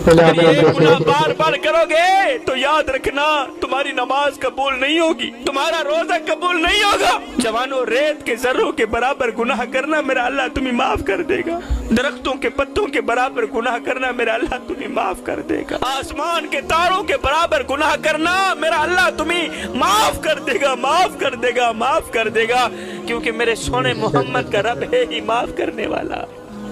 اگر یہ گناہ بار بار کرو گے تو یاد رکھنا تمہاری نماز قبول نہیں ہوگی، تمہارا روزہ قبول نہیں ہوگا۔ جوانوں، ریت کے ذروں کے برابر گناہ کرنا میرا اللہ تمہیں معاف کر دے گا، درختوں کے پتوں کے برابر گناہ کرنا میرا اللہ تمہیں معاف کر دے گا، آسمان کے تاروں کے برابر گناہ کرنا میرا اللہ تمہیں معاف کر دے گا، معاف کر دے گا، معاف کر دے گا، کیونکہ میرے سونے محمد کا رب ہے ہی معاف کرنے والا۔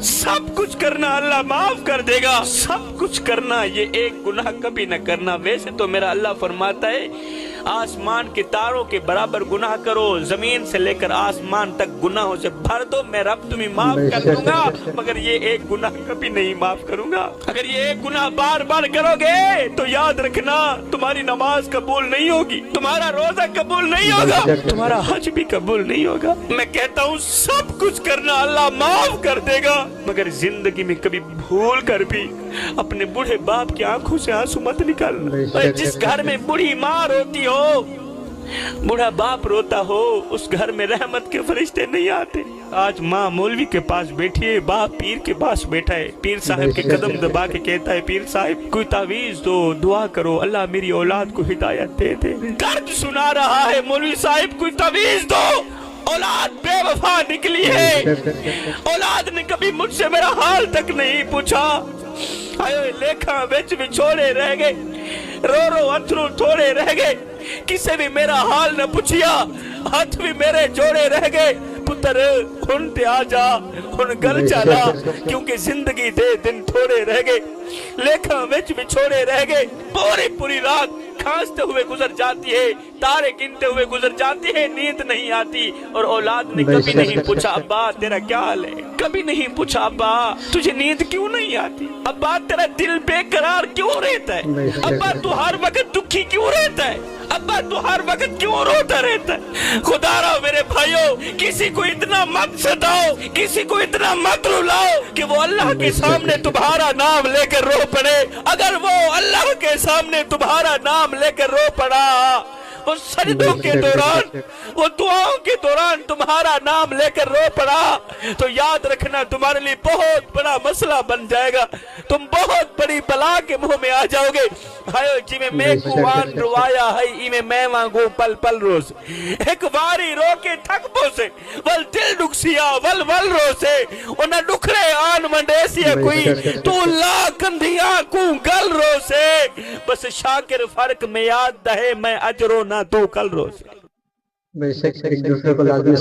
سب کچھ کرنا اللہ معاف کر دے گا، سب کچھ کرنا، یہ ایک گناہ کبھی نہ کرنا۔ ویسے تو میرا اللہ فرماتا ہے آسمان کے تاروں کے برابر گناہ کرو، زمین سے لے کر آسمان تک گناہوں سے بھر دو، میں رب تمہیں معاف کر دوں گا، مگر یہ ایک گناہ کبھی نہیں معاف کروں گا۔ اگر یہ ایک گناہ بار بار کرو گے تو یاد رکھنا تمہاری نماز قبول نہیں ہوگی، تمہارا روزہ قبول نہیں ہوگا، تمہارا حج بھی قبول نہیں ہوگا۔ میں کہتا ہوں سب کچھ کرنا اللہ معاف کر دے گا، مگر زندگی میں کبھی بھول کر بھی اپنے بوڑھے باپ کی آنکھوں سے آنسو مت نکالنا۔ جس گھر میں بوڑھی ماں روتی ہو، بوڑھا باپ روتا ہو، اس گھر میں رحمت کے فرشتے نہیں آتے۔ آج ماں مولوی کے پاس بیٹھی ہے، باپ پیر کے پاس بیٹھا ہے، پیر صاحب کے قدم دبا کے کہتا ہے پیر صاحب کوئی تعویذ دو، دعا کرو اللہ میری اولاد کو ہدایت دے دے۔ درد سنا رہا ہے مولوی صاحب کوئی تعویذ دو، اولاد بے وفا نکلی ہے، اولاد نے کبھی مجھ سے میرا حال تک نہیں پوچھا، آئے لیکھاں بچ بھی چھوڑے رہ گئے، رو رو اتھرو تھوڑے رہ گئے، کسے بھی میرا حال نہ پوچھیا، ہاتھ بھی میرے جوڑے رہ گئے، پتر ہن تے آ جا، ہن گل چالا، کیونکہ زندگی دے دن تھوڑے رہ گئے، لیکھاں بچ بھی چھوڑے رہ گئے، پوری پوری رات کھانستے ہوئے گزر جاتی ہے، تارے گنتے ہوئے گزر جاتی ہے، نیند نہیں آتی، اور اولاد نے کبھی نہیں پوچھا ابا تیرا کیا حال ہے، کبھی نہیں پوچھا ابا تجھے نیند کیوں نہیں آتی، ابا تیرا دل بے قرار کیوں رہتا ہے، ابا تو ہر وقت دکھی کیوں رہتا ہے، ابا تو ہر وقت کیوں روتا رہتا ہے۔ خدا را میرے بھائیوں، کسی کو اتنا مت ستاؤ، کسی کو اتنا مت رلاؤ کہ وہ اللہ کے سامنے تمہارا نام لے کر رو پڑے۔ اگر وہ اللہ کے سامنے تمہارا نام لے کر رو پڑا، وہ سجدوں کے دوران، وہ دعاؤں کے دوران تمہارا نام لے کر رو پڑا، تو یاد رکھنا تمہارے لیے بہت بڑا مسئلہ بن جائے گا، تم بہت بڑی بلا کے منہ میں آ جاؤ گے۔ ہائے جی میں کو آن روایا ہے ای میں وانگو پل پل روز، ایک واری رو کے تھک بو سے ول دل ڈکسیا ول ول رو سے انہا ڈکھرے آن منڈے سیا کوئی تو لا کندھیاں کو گل رو سے، بس شاکر فرق میں یاد دہے میں اجرو نہ تو کل رو سے۔ بے شک ایک دوسرے کو لازمی